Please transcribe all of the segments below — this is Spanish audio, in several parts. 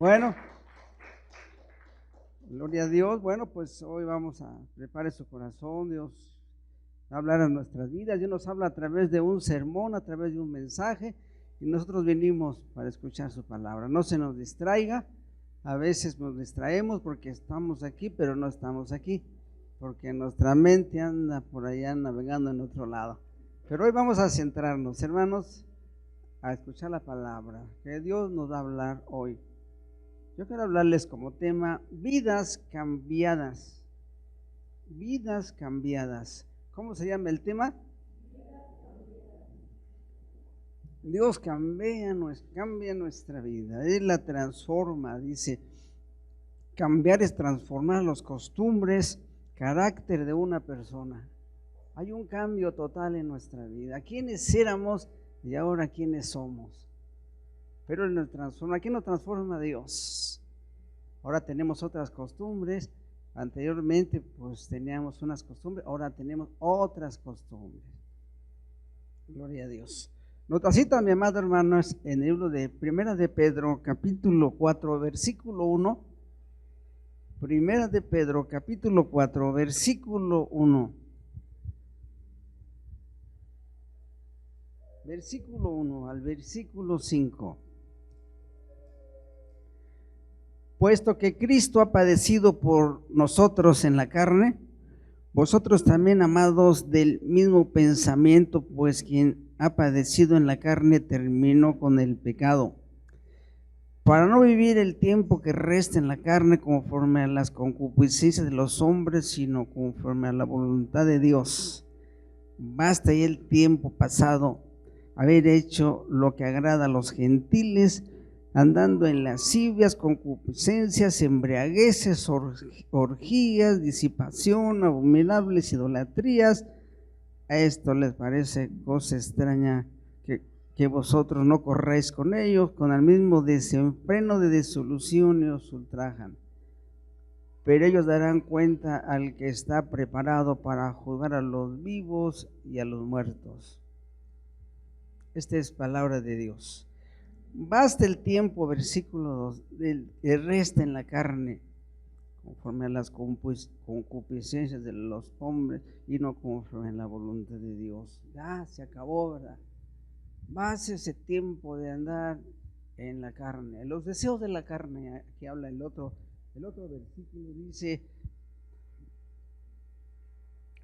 Bueno, gloria a Dios. Bueno, pues hoy vamos a preparar su corazón. Dios va a hablar a nuestras vidas. Dios nos habla a través de un sermón, a través de un mensaje, y nosotros venimos para escuchar su palabra. No se nos distraiga. A veces nos distraemos porque estamos aquí, pero no estamos aquí, porque nuestra mente anda por allá navegando en otro lado. Pero hoy vamos a centrarnos, hermanos, a escuchar la palabra que Dios nos va a hablar hoy. Yo quiero hablarles como tema vidas cambiadas. Vidas cambiadas. ¿Cómo se llama el tema? Dios cambia nuestra vida, Él la transforma. Dice, cambiar es transformar las costumbres, carácter de una persona. Hay un cambio total en nuestra vida. ¿Quiénes éramos y ahora quiénes somos? Pero Él nos transforma. ¿Quién nos transforma? Dios. Ahora tenemos otras costumbres. Anteriormente pues teníamos unas costumbres, ahora tenemos otras costumbres. Gloria a Dios. Nuestra cita, mi amado hermano, es en el libro de Primera de Pedro, capítulo 4, versículo 1. Primera de Pedro, capítulo 4, versículo 1. Versículo 1 al versículo 5. Puesto que Cristo ha padecido por nosotros en la carne, vosotros también, amados, del mismo pensamiento, pues quien ha padecido en la carne terminó con el pecado, para no vivir el tiempo que resta en la carne conforme a las concupiscencias de los hombres, sino conforme a la voluntad de Dios. Basta ya el tiempo pasado haber hecho lo que agrada a los gentiles, andando en lascivias, concupiscencias, embriagueces, orgías, disipación, abominables idolatrías. A esto les parece cosa extraña que vosotros no corráis con ellos, con el mismo desenfreno de disolución, y os ultrajan. Pero ellos darán cuenta al que está preparado para juzgar a los vivos y a los muertos. Esta es palabra de Dios. Basta el tiempo, versículo 2, que resta en la carne, conforme a las concupiscencias de los hombres y no conforme a la voluntad de Dios. Ya se acabó, ¿verdad? Basta ese tiempo de andar en la carne, los deseos de la carne. Aquí habla el otro versículo, dice,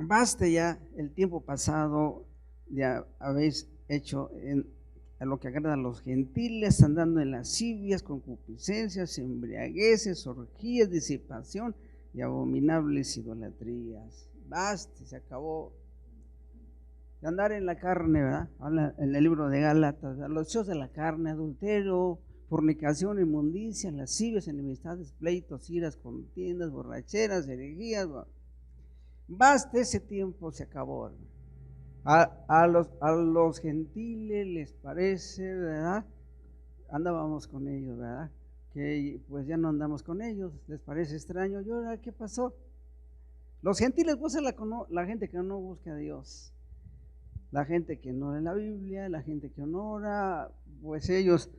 basta ya el tiempo pasado de habéis hecho a lo que agrada a los gentiles, andando en lascivias, concupiscencias, embriagueces, orgías, disipación y abominables idolatrías. Basta, se acabó de andar en la carne, ¿verdad? Habla en el libro de Gálatas, los deseos de la carne, adulterio, fornicación, inmundicia, lascivias, enemistades, pleitos, iras, contiendas, borracheras, herejías. Basta, ese tiempo se acabó, ¿verdad? A los gentiles les parece, ¿verdad? Andábamos con ellos, ¿verdad? Que pues ya no andamos con ellos, les parece extraño. ¿Y ahora qué pasó? Los gentiles, pues es la gente que no busca a Dios, la gente que no lee la Biblia, la gente que no ora, pues ellos,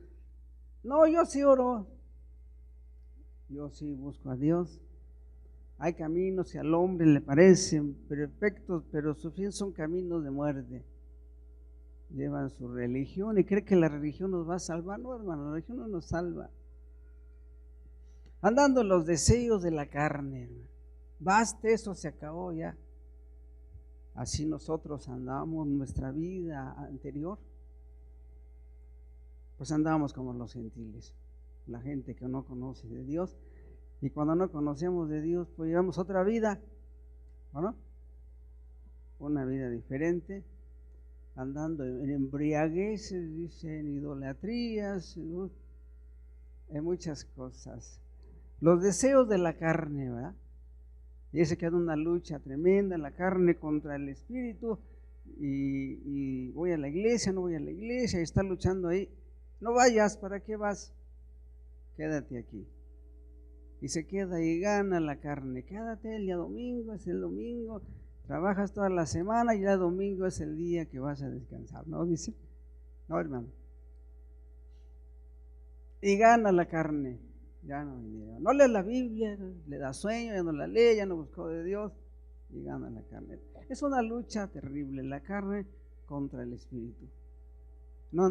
no, yo sí oro, yo sí busco a Dios. Hay caminos que al hombre le parecen perfectos, pero su fin son caminos de muerte. Llevan su religión y cree que la religión nos va a salvar. No, hermano, la religión no nos salva. Andando en los deseos de la carne, hermano. Basta, eso se acabó ya. Así nosotros andábamos nuestra vida anterior. Pues andábamos como los gentiles, la gente que no conoce de Dios. Y cuando no conocemos de Dios, pues llevamos otra vida, ¿no? Una vida diferente, andando en embriagueces, dicen, idolatrías, en muchas cosas. Los deseos de la carne, ¿verdad? Dice que hay una lucha tremenda en la carne contra el espíritu, y voy a la iglesia, no voy a la iglesia, y está luchando ahí. No vayas, ¿para qué vas? Quédate aquí. Y se queda y gana la carne. Quédate, el día domingo es el domingo, trabajas toda la semana y ya domingo es el día que vas a descansar, ¿no? Dice, no, hermano. Y gana la carne. ya no vinieron. No lee la Biblia, le da sueño, ya no la lee, ya no buscó de Dios y gana la carne. Es una lucha terrible, la carne contra el espíritu. No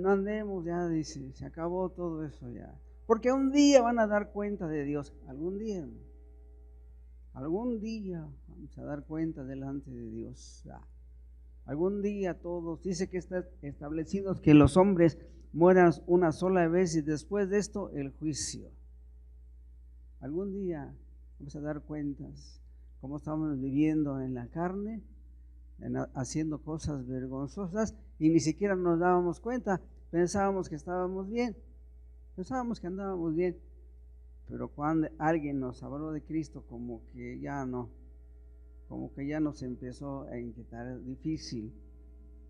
andemos, ya dice, se acabó todo eso ya. Porque un día van a dar cuenta de Dios, algún día vamos a dar cuenta delante de Dios. Algún día todos, dice que está establecido que los hombres mueran una sola vez y después de esto el juicio. Algún día vamos a dar cuentas cómo estamos viviendo en la carne, haciendo cosas vergonzosas y ni siquiera nos dábamos cuenta. Pensábamos que estábamos bien, pensábamos que andábamos bien, pero cuando alguien nos habló de Cristo, como que ya nos empezó a inquietar difícil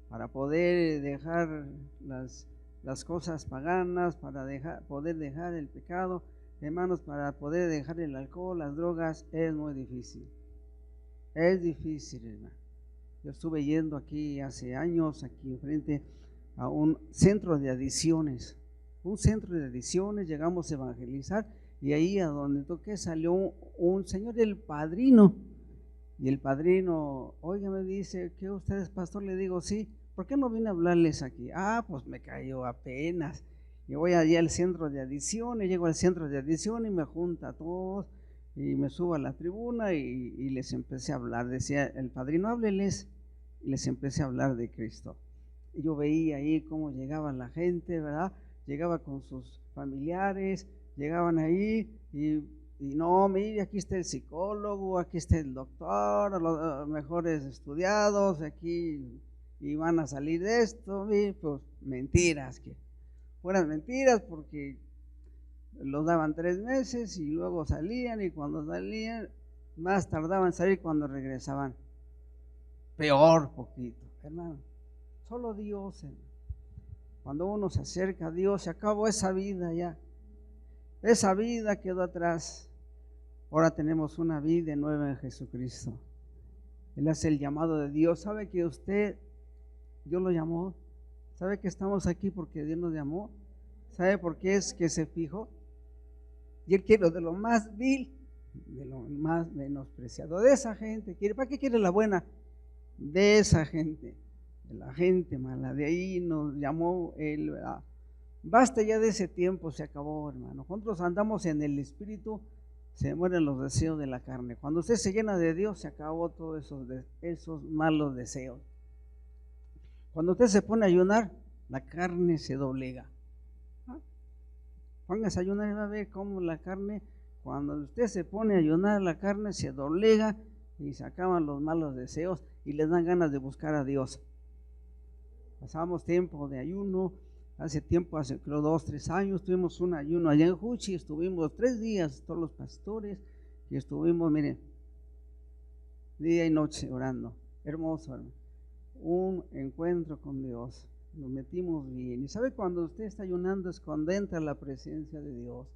para poder dejar las cosas paganas, para poder dejar el pecado, hermanos, para poder dejar el alcohol, las drogas, es muy difícil. Es difícil, hermano. Yo estuve yendo aquí hace años, aquí enfrente, a un centro de adicciones. Llegamos a evangelizar y ahí a donde toqué salió un señor, el padrino. Y el padrino, oiga, me dice, ¿qué usted es pastor? Le digo, sí. ¿Por qué no vine a hablarles aquí? Pues me cayó apenas. Y voy allí al centro de adicciones, llego al centro de adicciones y me junta a todos y me subo a la tribuna y les empecé a hablar. Decía el padrino, hábleles, y les empecé a hablar de Cristo. Y yo veía ahí cómo llegaba la gente, ¿verdad? Llegaba con sus familiares, llegaban ahí y no, mire, aquí está el psicólogo, aquí está el doctor, los mejores estudiados, aquí y van a salir de esto, y pues mentiras, que fueran mentiras porque los daban 3 meses y luego salían, y cuando salían más tardaban en salir, cuando regresaban peor poquito, hermano. Solo Dios, hermano. Cuando uno se acerca a Dios, se acabó esa vida ya, esa vida quedó atrás. Ahora tenemos una vida nueva en Jesucristo. Él hace el llamado de Dios. ¿Sabe que Dios lo llamó? ¿Sabe que estamos aquí porque Dios nos llamó? ¿Sabe por qué es que se fijó? Y Él quiere de lo más vil, de lo más menospreciado, de esa gente. ¿Para qué quiere la buena? De esa gente, de la gente mala. De ahí nos llamó Él, ¿verdad? Basta ya de ese tiempo, se acabó, hermano. Nosotros andamos en el Espíritu, se mueren los deseos de la carne. Cuando usted se llena de Dios, se acabó todos esos malos deseos. Cuando usted se pone a ayunar, la carne se doblega. Póngase a ayunar y va a ver cómo la carne, cuando usted se pone a ayunar, la carne se doblega y se acaban los malos deseos y les dan ganas de buscar a Dios. Pasamos tiempo de ayuno. Hace tiempo, hace creo 2, 3 años, tuvimos un ayuno allá en Juchi, estuvimos 3 días, todos los pastores, y estuvimos, miren, día y noche orando. Hermoso, hermano. Un encuentro con Dios. Nos metimos bien. Y sabe, cuando usted está ayunando es cuando entra la presencia de Dios.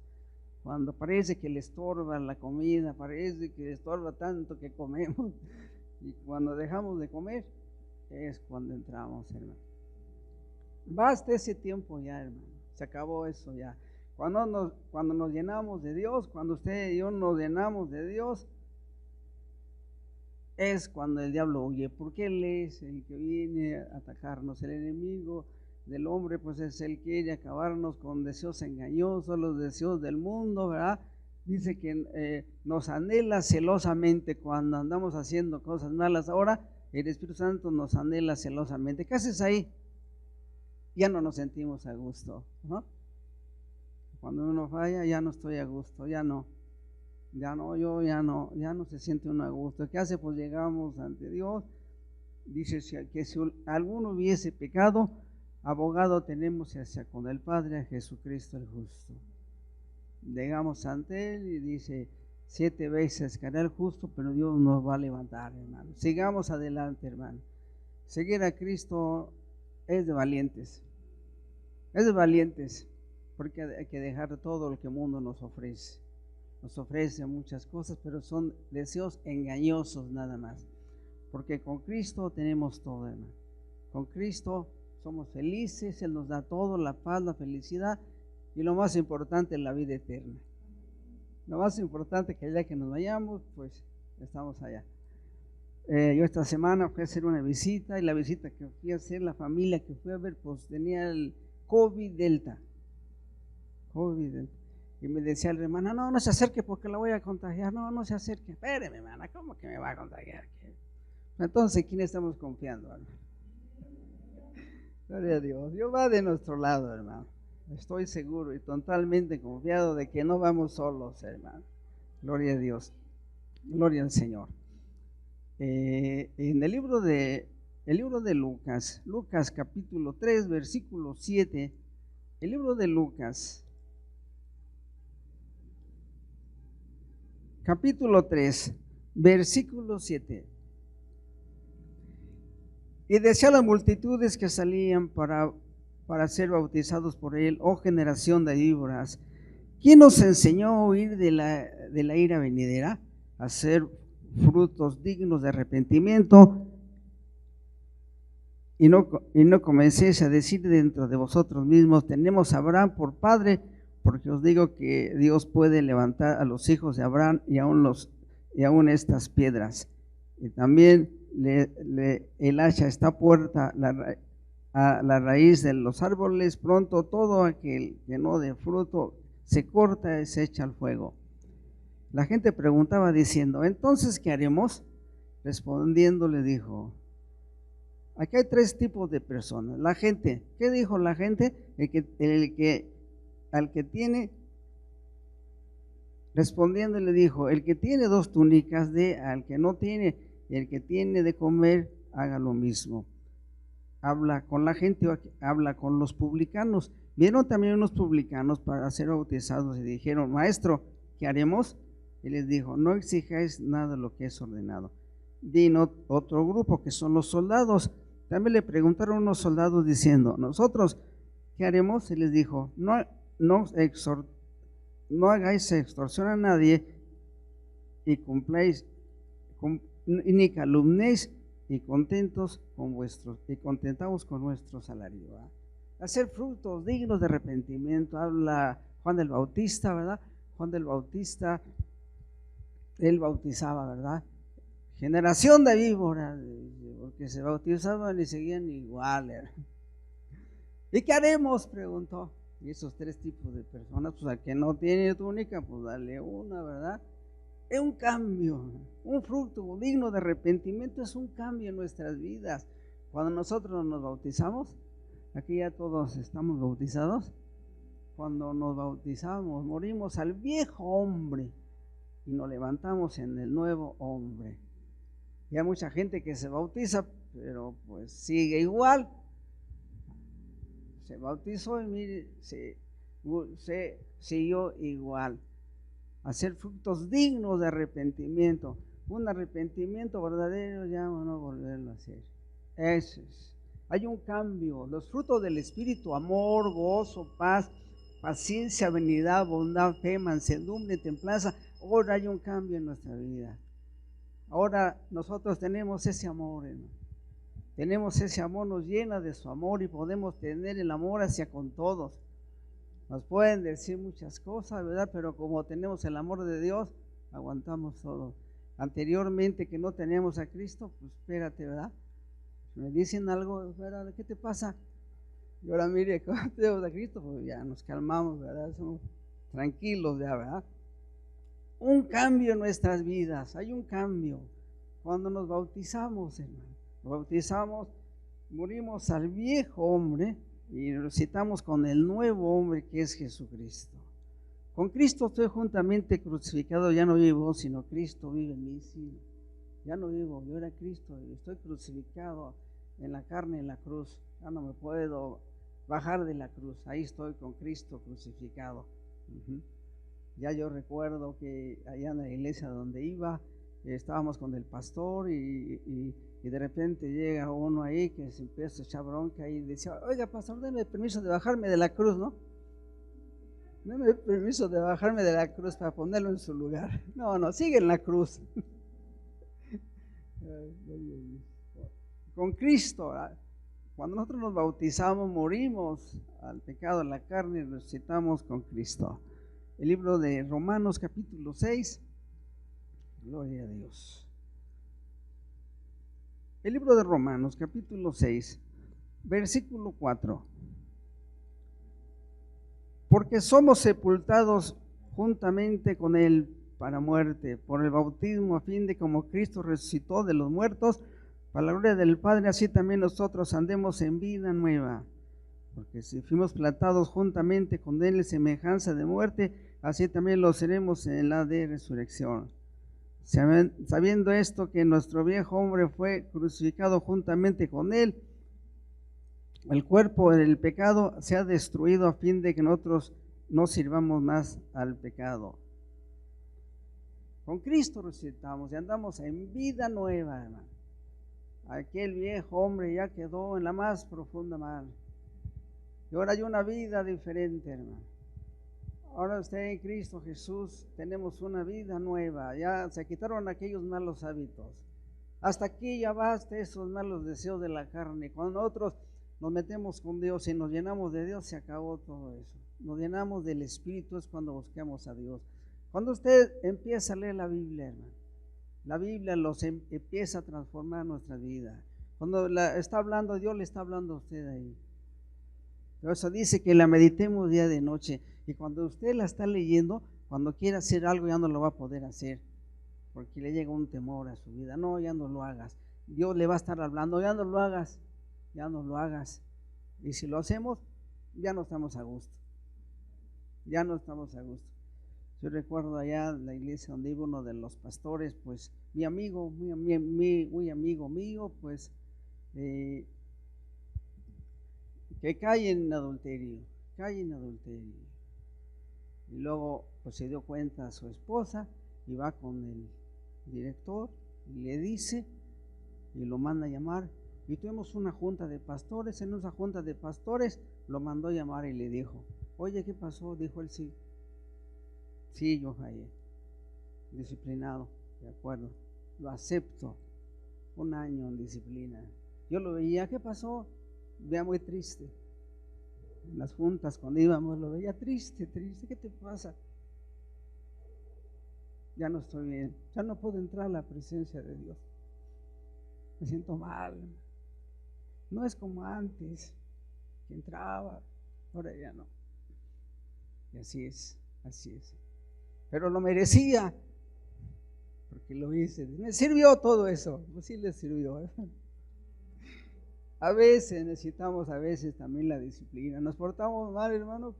Cuando parece que le estorba la comida, parece que le estorba tanto que comemos. Y cuando dejamos de comer, es cuando entramos, hermano. Basta ese tiempo ya, hermano. Se acabó eso ya. Cuando nos llenamos de Dios, cuando usted y yo nos llenamos de Dios, es cuando el diablo huye, porque Él es el que viene a atacarnos. El enemigo del hombre, pues es el que quiere acabarnos con deseos engañosos, los deseos del mundo, ¿verdad? Dice que nos anhela celosamente cuando andamos haciendo cosas malas. Ahora el Espíritu Santo nos anhela celosamente. ¿Qué haces ahí? Ya no nos sentimos a gusto, ¿no? Cuando uno falla, ya no estoy a gusto, ya no se siente uno a gusto. ¿Qué hace? Pues llegamos ante Dios. Dice que si alguno hubiese pecado, abogado tenemos hacia con el Padre, a Jesucristo el justo. Llegamos ante Él y dice, 7 veces caerá el justo, pero Dios nos va a levantar, hermano. Sigamos adelante, hermano. Seguir a Cristo es de valientes. Es de valientes, porque hay que dejar todo lo que el mundo nos ofrece. Nos ofrece muchas cosas, pero son deseos engañosos nada más. Porque con Cristo tenemos todo, hermano. Con Cristo somos felices, Él nos da todo, la paz, la felicidad. y lo más importante es la vida eterna. Lo más importante es que allá que nos vayamos, pues estamos allá. Yo esta semana fui a hacer una visita y la visita que fui a hacer, la familia que fui a ver, pues tenía el COVID Delta. Y me decía el hermano, no se acerque porque la voy a contagiar. No se acerque. Espéreme, hermana, ¿cómo que me va a contagiar? Entonces, ¿quién estamos confiando, hermano? Gloria a Dios. Dios va de nuestro lado, hermano. Estoy seguro y totalmente confiado de que no vamos solos, hermano. Gloria a Dios. Gloria al Señor. En el libro de Lucas, Lucas capítulo 3, versículo 7, el libro de Lucas, capítulo 3, versículo 7. Y decía a las multitudes que salían para ser bautizados por él: oh generación de víboras, ¿quién os enseñó a huir de la ira venidera? A hacer frutos dignos de arrepentimiento, y no comencéis a decir dentro de vosotros mismos: tenemos a Abraham por padre, porque os digo que Dios puede levantar a los hijos de Abraham y aún estas piedras. Y también el hacha está puesta a la raíz de los árboles. Pronto todo aquel que no dé fruto se corta y se echa al fuego. La gente preguntaba diciendo: entonces, ¿qué haremos? Respondiendo le dijo: aquí hay tres tipos de personas. La gente, ¿qué dijo la gente? Al que tiene, respondiendo le dijo: el que tiene 2 túnicas dé al que no tiene, y el que tiene de comer haga lo mismo. Habla con la gente, habla con los publicanos. Vieron también unos publicanos para ser bautizados y dijeron: maestro, ¿qué haremos? Y les dijo: no exijáis nada de lo que es ordenado. Vino otro grupo que son los soldados. También le preguntaron unos soldados diciendo: nosotros, ¿qué haremos? Y les dijo: no hagáis extorsión a nadie, y ni calumnéis, y contentaos con vuestro salario. ¿Verdad? Hacer frutos dignos de arrepentimiento. Habla Juan el Bautista, ¿verdad? Juan el Bautista, él bautizaba, ¿verdad? Generación de víboras, porque se bautizaban y seguían igual. ¿Y qué haremos?, preguntó. Y esos 3 tipos de personas, pues al que no tiene túnica, pues dale una, ¿verdad? Es un cambio, un fruto digno de arrepentimiento, es un cambio en nuestras vidas. Cuando nosotros nos bautizamos, aquí ya todos estamos bautizados. Cuando nos bautizamos, morimos al viejo hombre y nos levantamos en el nuevo hombre. Y hay mucha gente que se bautiza, pero pues sigue igual. Se bautizó y mire, se siguió igual. Hacer frutos dignos de arrepentimiento. Un arrepentimiento verdadero, ya no volverlo a hacer. Eso es. Hay un cambio. Los frutos del Espíritu: amor, gozo, paz, paciencia, benignidad, bondad, fe, mansedumbre, templanza. Ahora hay un cambio en nuestra vida. Ahora nosotros tenemos ese amor, hermano. Tenemos ese amor, nos llena de su amor y podemos tener el amor hacia con todos. Nos pueden decir muchas cosas, ¿verdad? Pero como tenemos el amor de Dios, aguantamos todo. Anteriormente, que no teníamos a Cristo, pues espérate, ¿verdad? Me dicen algo, ¿verdad? ¿Qué te pasa? Y ahora mire, cuando tenemos a Cristo, pues ya nos calmamos, ¿verdad? Somos tranquilos ya, ¿verdad? Un cambio en nuestras vidas, hay un cambio. Cuando nos bautizamos, hermano, nos bautizamos, morimos al viejo hombre y resucitamos con el nuevo hombre que es Jesucristo. Con Cristo estoy juntamente crucificado, ya no vivo, sino Cristo vive en mí. Sí, ya no vivo, yo era Cristo, estoy crucificado en la carne, en la cruz. Ya no me puedo bajar de la cruz, ahí estoy con Cristo crucificado. Ya yo recuerdo que allá en la iglesia donde iba, estábamos con el pastor y de repente llega uno ahí que se empieza a echar bronca y decía: oiga, pastor, déme permiso de bajarme de la cruz, ¿no? Déme permiso de bajarme de la cruz para ponerlo en su lugar. No, sigue en la cruz. Con Cristo, Cuando nosotros nos bautizamos, morimos al pecado de la carne y resucitamos con Cristo. El libro de Romanos capítulo 6, gloria a Dios. El libro de Romanos capítulo 6, versículo 4. Porque somos sepultados juntamente con Él para muerte, por el bautismo, a fin de como Cristo resucitó de los muertos, para la gloria del Padre, así también nosotros andemos en vida nueva. Porque si fuimos plantados juntamente con Él en semejanza de muerte, así también lo seremos en la de resurrección. Sabiendo esto, que nuestro viejo hombre fue crucificado juntamente con Él, el cuerpo del pecado se ha destruido a fin de que nosotros no sirvamos más al pecado. Con Cristo resucitamos y andamos en vida nueva, hermano. Aquel viejo hombre ya quedó en la más profunda mal. Y ahora hay una vida diferente, hermano. Ahora usted en Cristo Jesús tenemos una vida nueva. Ya se quitaron aquellos malos hábitos. Hasta aquí ya basta esos malos deseos de la carne. Cuando nosotros nos metemos con Dios y nos llenamos de Dios, se acabó todo eso. Nos llenamos del Espíritu, es cuando buscamos a Dios. Cuando usted empieza a leer la Biblia, hermano, la Biblia empieza a transformar nuestra vida. Cuando está hablando Dios, le está hablando a usted ahí. Por eso dice que la meditemos día de noche. Y cuando usted la está leyendo, cuando quiera hacer algo ya no lo va a poder hacer, porque le llega un temor a su vida. No, ya no lo hagas. Dios le va a estar hablando, ya no lo hagas, ya no lo hagas. Y si lo hacemos, ya no estamos a gusto. Ya no estamos a gusto. Yo recuerdo allá en la iglesia donde iba uno de los pastores, pues mi amigo, muy amigo mío, pues que cae en adulterio. Y luego pues se dio cuenta a su esposa y va con el director y le dice y lo manda a llamar. Y tuvimos una junta de pastores. En esa junta de pastores lo mandó a llamar y le dijo: oye, ¿qué pasó? Dijo él: sí, yo fallé, disciplinado, de acuerdo, lo acepto, 1 año en disciplina. Yo lo veía, ¿qué pasó? Veía muy triste. En las juntas cuando íbamos lo veía triste, ¿qué te pasa? Ya no estoy bien, ya no puedo entrar a la presencia de Dios, me siento mal, no es como antes, que entraba, ahora ya no. Y así es. Pero lo merecía, porque lo hice. Me sirvió todo eso, pues sí le sirvió, ¿eh? A veces necesitamos también la disciplina. Nos portamos mal, hermano.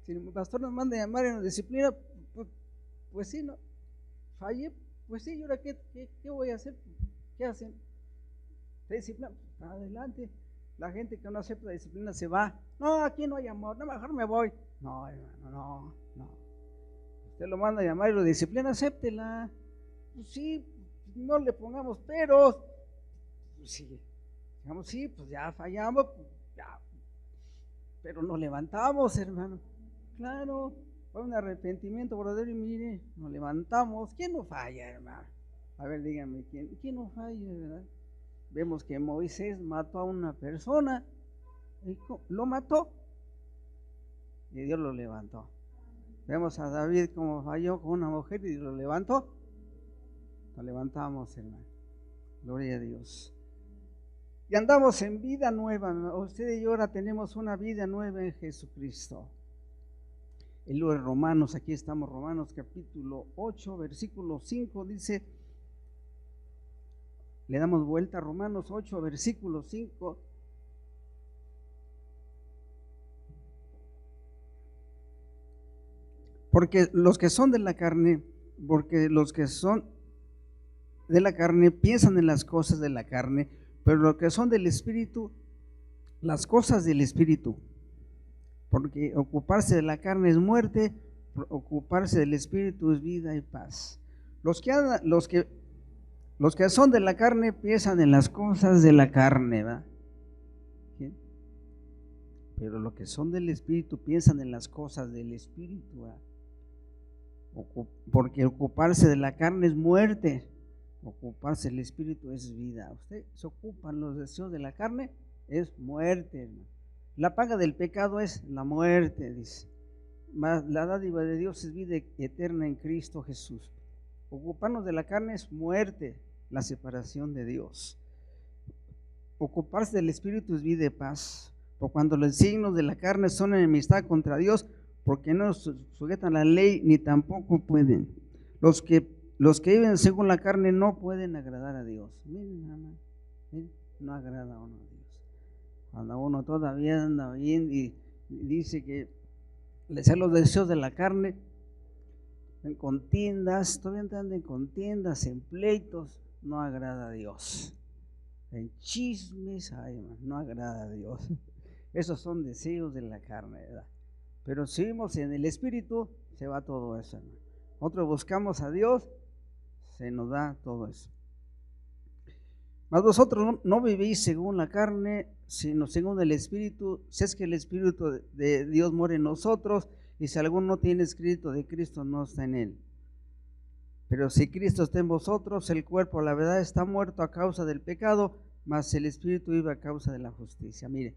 Si el pastor nos manda a llamar y nos disciplina, pues sí, no. Fallé, pues sí, ¿y ahora qué voy a hacer? ¿Qué hacen? Disciplina, adelante. La gente que no acepta la disciplina se va. No, aquí no hay amor, no, mejor me voy. No, hermano, no. Usted lo manda a llamar y lo disciplina, acéptela. Pues sí, no le pongamos peros. Pues sí, digamos, sí, pues ya fallamos, pues ya. Pero nos levantamos, hermano. Claro, fue un arrepentimiento verdadero y mire, nos levantamos. ¿Quién no falla, hermano? A ver, dígame, ¿quién no falla, verdad? Vemos que Moisés mató a una persona, lo mató y Dios lo levantó. Vemos a David como falló con una mujer y lo levantó. Lo levantamos, hermano. Gloria a Dios. Y andamos en vida nueva. Usted y yo ahora tenemos una vida nueva en Jesucristo. El libro de Romanos, aquí estamos, Romanos capítulo 8, versículo 5, dice, le damos vuelta a Romanos 8, versículo 5. Porque los que son de la carne piensan en las cosas de la carne, pero los que son del Espíritu, las cosas del Espíritu. Porque ocuparse de la carne es muerte, ocuparse del Espíritu es vida y paz. Los que son de la carne piensan en las cosas de la carne, ¿verdad? ¿Sí? Pero los que son del Espíritu piensan en las cosas del Espíritu, ¿verdad? Porque ocuparse de la carne es muerte, ocuparse del Espíritu es vida. ¿Usted se ocupan los deseos de la carne? es muerte, hermano. La paga del pecado es la muerte, dice. Mas la dádiva de Dios es vida eterna en Cristo Jesús. Ocuparnos de la carne es muerte, la separación de Dios. Ocuparse del Espíritu es vida y paz. Por cuando los signos de la carne son enemistad contra Dios, porque no sujetan a la ley ni tampoco pueden. Los que viven según la carne no pueden agradar a Dios. Miren, hermano, miren, no agrada a uno a Dios. Cuando uno todavía anda bien y dice que le sean los deseos de la carne, en contiendas, todavía andan en contiendas, en pleitos, no agrada a Dios. En chismes, ay, man, no agrada a Dios. Esos son deseos de la carne, ¿verdad? Pero si vivimos en el Espíritu, se va todo eso, hermano. Nosotros buscamos a Dios, se nos da todo eso. Mas vosotros no vivís según la carne, sino según el Espíritu, si es que el Espíritu de Dios mora en nosotros, y si alguno no tiene Espíritu de Cristo, no está en él. Pero si Cristo está en vosotros, el cuerpo, la verdad, está muerto a causa del pecado, mas el Espíritu vive a causa de la justicia. Mire,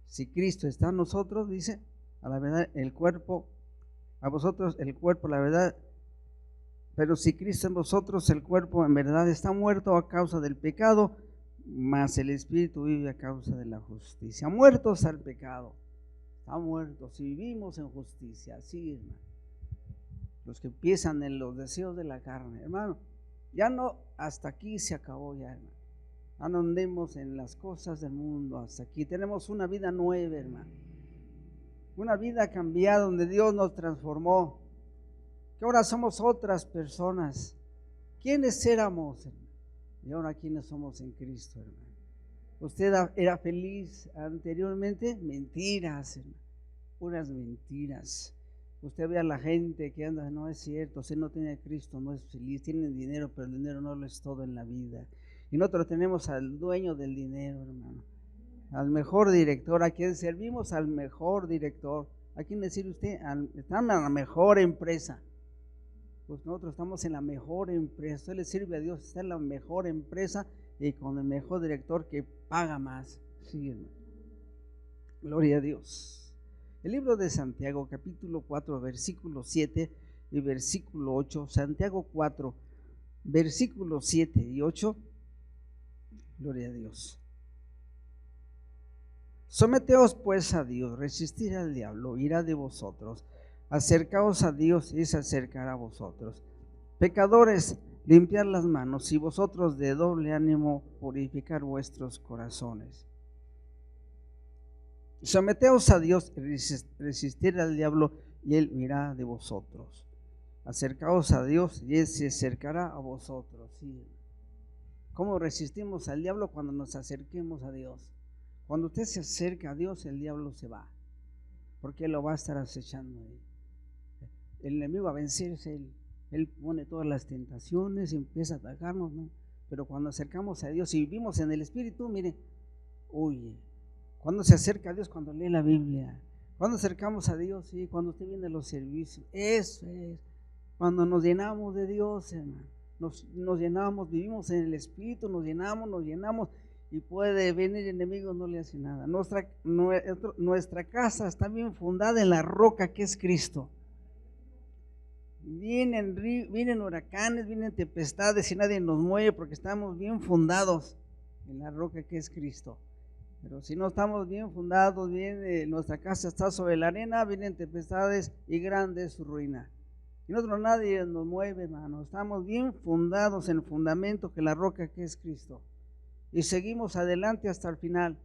si Cristo está en nosotros, dice, a la verdad, el cuerpo, a vosotros el cuerpo, la verdad, pero si Cristo en vosotros, el cuerpo en verdad está muerto a causa del pecado, mas el Espíritu vive a causa de la justicia. Muertos al pecado, está muerto, si vivimos en justicia, así, hermano. Los que empiezan en los deseos de la carne, hermano, ya no, hasta aquí se acabó ya, hermano. Ya no andemos en las cosas del mundo, hasta aquí. Tenemos una vida nueva, hermano. Una vida cambiada donde Dios nos transformó. Que ahora somos otras personas. ¿Quiénes éramos, hermano? Y ahora quiénes somos en Cristo, hermano. ¿Usted era feliz anteriormente? Mentiras, hermano. Puras mentiras. Usted ve a la gente que anda, no es cierto, si no tiene a Cristo no es feliz, tienen dinero, pero el dinero no lo es todo en la vida. Y nosotros tenemos al dueño del dinero, hermano, al mejor director, a quien servimos al mejor director. ¿A quién le sirve usted? Están en la mejor empresa. Pues nosotros estamos en la mejor empresa. Usted le sirve a Dios, está en la mejor empresa y con el mejor director que paga más. Sí, hermano. Gloria a Dios. El libro de Santiago, capítulo 4, versículo 7 y versículo 8. Santiago 4, versículos 7 y 8. Gloria a Dios. Someteos pues a Dios, resistir al diablo, irá de vosotros. Acercaos a Dios y se acercará a vosotros. Pecadores, limpiad las manos, y vosotros de doble ánimo, purificar vuestros corazones. Someteos a Dios, resistir al diablo, y él irá de vosotros. Acercaos a Dios, y él se acercará a vosotros. ¿Sí? ¿Cómo resistimos al diablo? Cuando nos acerquemos a Dios. Cuando usted se acerca a Dios, el diablo se va, porque él lo va a estar acechando ahí. El enemigo a vencerse, él pone todas las tentaciones y empieza a atacarnos, ¿no? Pero cuando acercamos a Dios y vivimos en el Espíritu, mire, huye. Cuando se acerca a Dios, cuando lee la Biblia, cuando acercamos a Dios, sí, cuando usted viene a los servicios, eso es, cuando nos llenamos de Dios, hermano, nos llenamos, vivimos en el Espíritu, nos llenamos, y puede venir el enemigo, no le hace nada. Nuestra casa está bien fundada en la roca que es Cristo. Vienen huracanes, vienen tempestades y nadie nos mueve porque estamos bien fundados en la roca que es Cristo. Pero si no estamos bien fundados, nuestra casa está sobre la arena, vienen tempestades y grande es su ruina. Y nosotros nadie nos mueve, hermano. Estamos bien fundados en el fundamento que la roca que es Cristo. Y seguimos adelante hasta el final.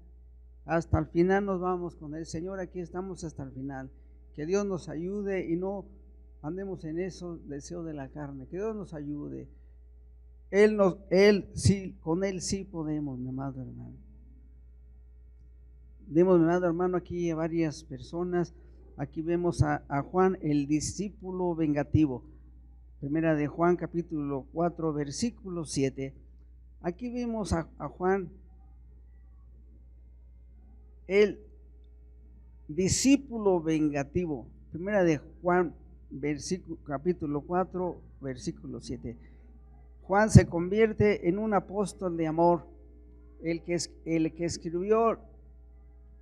Hasta el final nos vamos con el Señor, aquí estamos hasta el final. Que Dios nos ayude y no andemos en esos deseos de la carne. Que Dios nos ayude. Con Él sí podemos, mi amado hermano. Vemos, mi amado hermano, aquí a varias personas. Aquí vemos a Juan, el discípulo vengativo. Primera de Juan, capítulo 4, versículo 7. Aquí vemos a Juan, el discípulo vengativo. Primera de Juan, capítulo 4, versículo 7. Juan se convierte en un apóstol de amor, el que escribió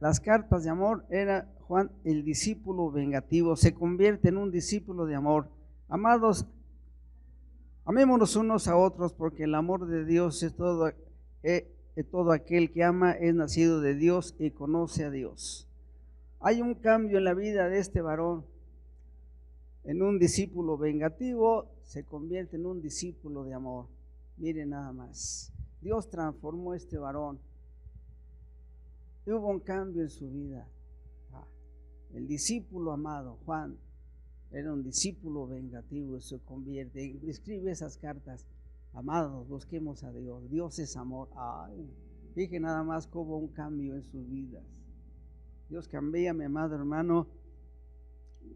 las cartas de amor, era Juan el discípulo vengativo, se convierte en un discípulo de amor. Amados, amémonos unos a otros, porque el amor de Dios es todo aquel que ama es nacido de Dios y conoce a Dios. Hay un cambio en la vida de este varón. En un discípulo vengativo se convierte en un discípulo de amor. Miren nada más. Dios transformó a este varón. Y hubo un cambio en su vida. El discípulo amado, Juan, era un discípulo vengativo y se convierte. Escribe esas cartas. Amados, busquemos a Dios. Dios es amor. Fíjense nada más que hubo un cambio en sus vidas. Dios cambia, mi amado hermano.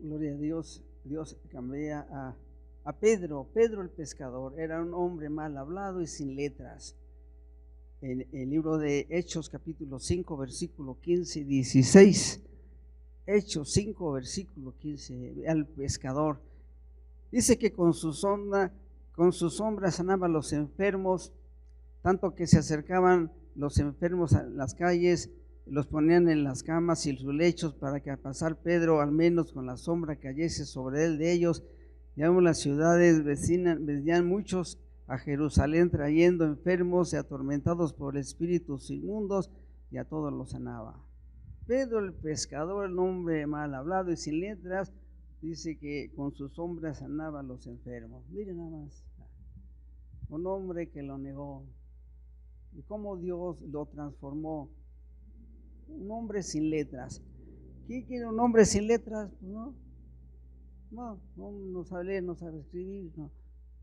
Gloria a Dios. Dios cambia a Pedro. Pedro el pescador era un hombre mal hablado y sin letras. En el libro de Hechos capítulo 5 versículo 15 y 16. Hechos 5 versículo 15. Al pescador. Dice que con su sombra sanaba a los enfermos, tanto que se acercaban los enfermos a las calles, los ponían en las camas y sus lechos, para que al pasar Pedro, al menos con la sombra cayese sobre él de ellos. Y aún las ciudades vecinas venían muchos a Jerusalén trayendo enfermos y atormentados por espíritus inmundos, y a todos los sanaba. Pedro el pescador, el hombre mal hablado y sin letras, dice que con su sombra sanaba a los enfermos. Miren nada más, un hombre que lo negó y cómo Dios lo transformó. Un hombre sin letras. ¿Quién quiere un hombre sin letras? Pues no sabe leer, no sabe escribir, no.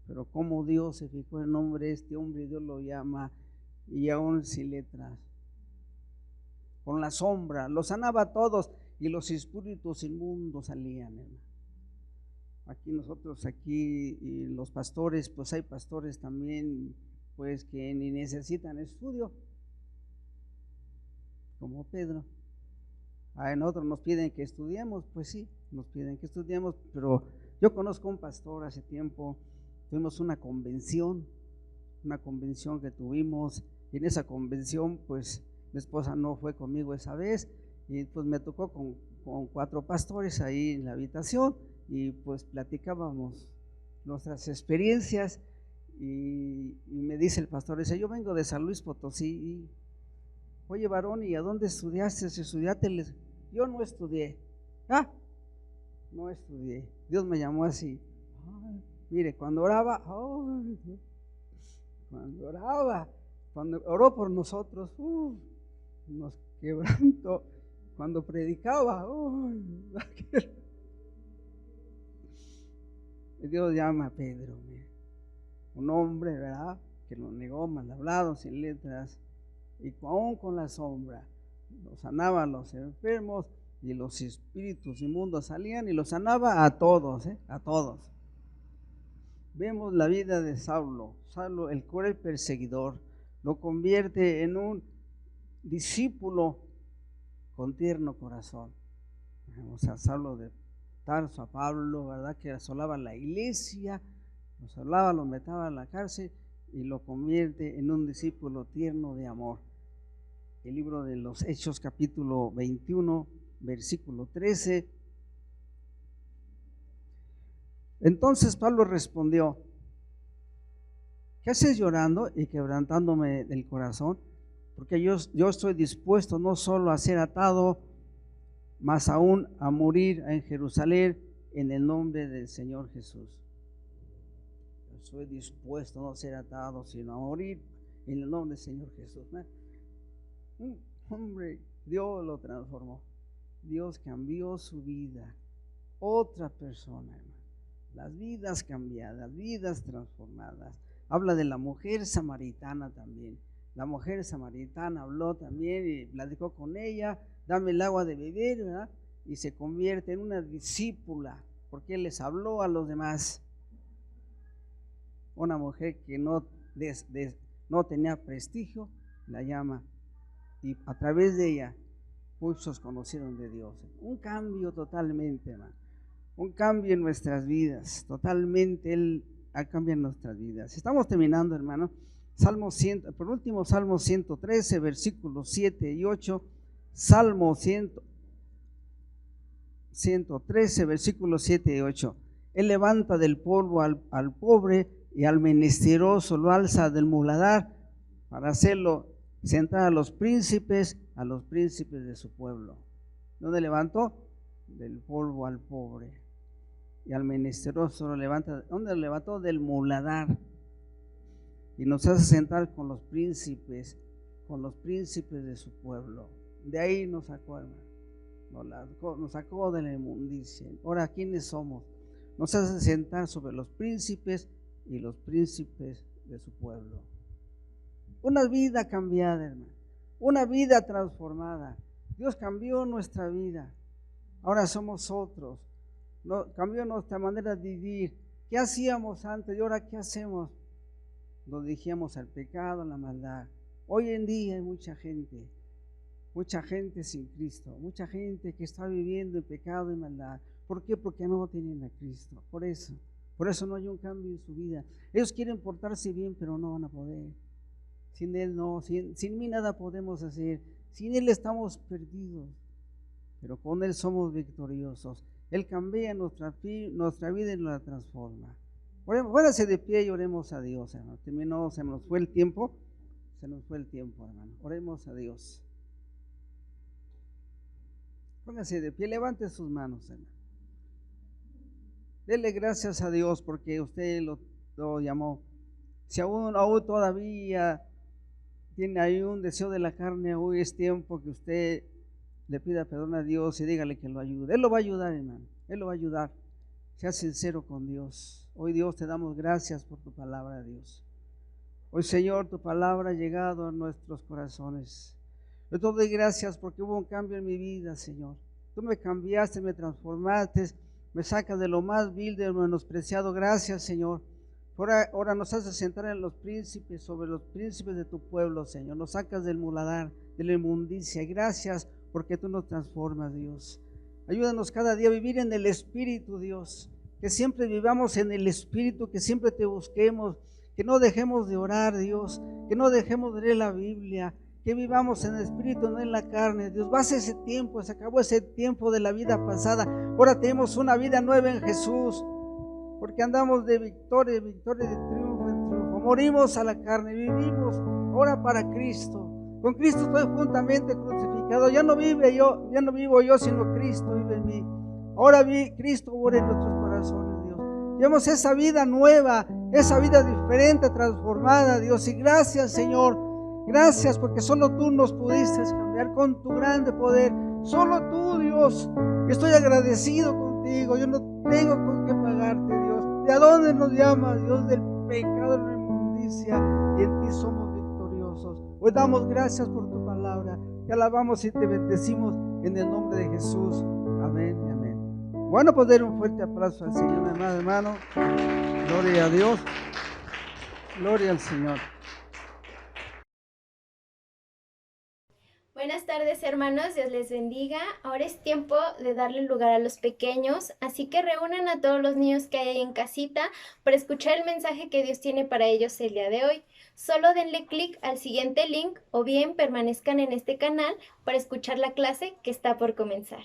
Pero cómo Dios se fijó en el nombre de este hombre, Dios lo llama, y aún sin letras. Con la sombra, los sanaba a todos, y los espíritus inmundos salían, hermano. Aquí y los pastores, pues hay pastores también, pues que ni necesitan estudio, como Pedro. A nosotros nos piden que estudiemos, pues sí, nos piden que estudiemos, pero yo conozco un pastor hace tiempo, tuvimos una convención que tuvimos, y en esa convención, pues mi esposa no fue conmigo esa vez, y pues me tocó con 4 pastores ahí en la habitación, y pues platicábamos nuestras experiencias, y me dice el pastor, dice, yo vengo de San Luis Potosí, y oye varón, ¿y a dónde estudiaste? Yo no estudié. No estudié. Dios me llamó así. Mire, cuando oró por nosotros, nos quebrantó. Cuando predicaba, Dios llama a Pedro, un hombre, ¿verdad?, que lo negó, mal hablado, sin letras, y aún con la sombra, los sanaba a los enfermos, y los espíritus inmundos salían, y los sanaba a todos, a todos. Vemos la vida de Saulo, el cruel perseguidor, lo convierte en un discípulo con tierno corazón. Vemos a Saulo de Tarso, a Pablo, ¿verdad?, que asolaba la iglesia, lo metaba en la cárcel, y lo convierte en un discípulo tierno de amor. El libro de los Hechos capítulo 21 versículo 13. Entonces Pablo respondió, ¿qué haces llorando y quebrantándome del corazón? Porque yo estoy dispuesto no solo a ser atado, mas aún a morir en Jerusalén en el nombre del Señor Jesús. Yo estoy dispuesto no a ser atado, sino a morir en el nombre del Señor Jesús. Hombre, Dios lo transformó. Dios cambió su vida. Otra persona, hermano. Las vidas cambiadas, vidas transformadas. Habla de la mujer samaritana también. La mujer samaritana habló también y platicó con ella, dame el agua de beber, ¿verdad? Y se convierte en una discípula, porque les habló a los demás. Una mujer que no tenía prestigio, la llama, y a través de ella muchos conocieron de Dios. Un cambio totalmente, hermano. Un cambio en nuestras vidas, totalmente Él cambia en nuestras vidas. Estamos terminando, hermano. Salmo 113, versículos 7 y 8. Salmo 113, versículos 7 y 8. Él levanta del polvo al pobre y al menesteroso lo alza del muladar para hacerlo sentar a los príncipes de su pueblo. ¿Dónde levantó? Del polvo al pobre y al menesteroso lo levanta. ¿Dónde lo levantó? Del muladar. Y nos hace sentar con los príncipes de su pueblo. De ahí nos sacó, hermano. Nos sacó de la inmundicia. Ahora, ¿quiénes somos? Nos hace sentar sobre los príncipes y los príncipes de su pueblo. Una vida cambiada, hermano. Una vida transformada. Dios cambió nuestra vida. Ahora somos otros. Cambió nuestra manera de vivir. ¿Qué hacíamos antes y ahora qué hacemos? Nos dirigíamos al pecado, a la maldad. Hoy en día hay mucha gente sin Cristo, mucha gente que está viviendo en pecado y maldad. ¿Por qué? Porque no tienen a Cristo. Por eso no hay un cambio en su vida. Ellos quieren portarse bien, pero no van a poder. Sin Él no, sin mí nada podemos hacer. Sin Él estamos perdidos, pero con Él somos victoriosos. Él cambia nuestra vida y la transforma. Póngase de pie y oremos a Dios, hermano. Terminó, se nos fue el tiempo, hermano. Oremos a Dios. Póngase de pie, levante sus manos, hermano. Dele gracias a Dios porque usted lo llamó. Si aún todavía tiene ahí un deseo de la carne, hoy es tiempo que usted le pida perdón a Dios y dígale que lo ayude. Él lo va a ayudar, hermano. Él lo va a ayudar. Sea sincero con Dios. Hoy, Dios, te damos gracias por tu palabra, Dios. Hoy, Señor, tu palabra ha llegado a nuestros corazones. Yo te doy gracias porque hubo un cambio en mi vida, Señor. Tú me cambiaste, me transformaste, me sacas de lo más vil, de lo menospreciado. Gracias, Señor. Ahora nos haces sentar en los príncipes, sobre los príncipes de tu pueblo, Señor. Nos sacas del muladar, de la inmundicia. Gracias porque tú nos transformas, Dios. Ayúdanos cada día a vivir en el Espíritu, Dios. Que siempre vivamos en el Espíritu, que siempre te busquemos, que no dejemos de orar, Dios, que no dejemos de leer la Biblia, que vivamos en el Espíritu, no en la carne. Dios, va ese tiempo, se acabó ese tiempo de la vida pasada. Ahora tenemos una vida nueva en Jesús, porque andamos de victoria en triunfo en triunfo. Morimos a la carne, vivimos ahora para Cristo. Con Cristo estoy juntamente crucificado. Ya no vivo yo, sino Cristo vive en mí. Ahora Cristo mora en nuestros corazones, Dios. Llevamos esa vida nueva, esa vida diferente, transformada, Dios. Y gracias, Señor. Gracias porque solo tú nos pudiste cambiar con tu grande poder. Solo tú, Dios. Estoy agradecido contigo. Yo no tengo con qué pagarte, Dios. ¿De a dónde nos llamas, Dios? Del pecado, de la inmundicia. Y en ti somos victoriosos. Hoy damos gracias por tu palabra. Te alabamos y te bendecimos en el nombre de Jesús. Amén y amén. Bueno, pues dar un fuerte aplauso al Señor, hermano. Gloria a Dios. Gloria al Señor. Buenas tardes, hermanos, Dios les bendiga. Ahora es tiempo de darle lugar a los pequeños, así que reúnan a todos los niños que hay ahí en casita para escuchar el mensaje que Dios tiene para ellos el día de hoy. Solo denle clic al siguiente link o bien permanezcan en este canal para escuchar la clase que está por comenzar.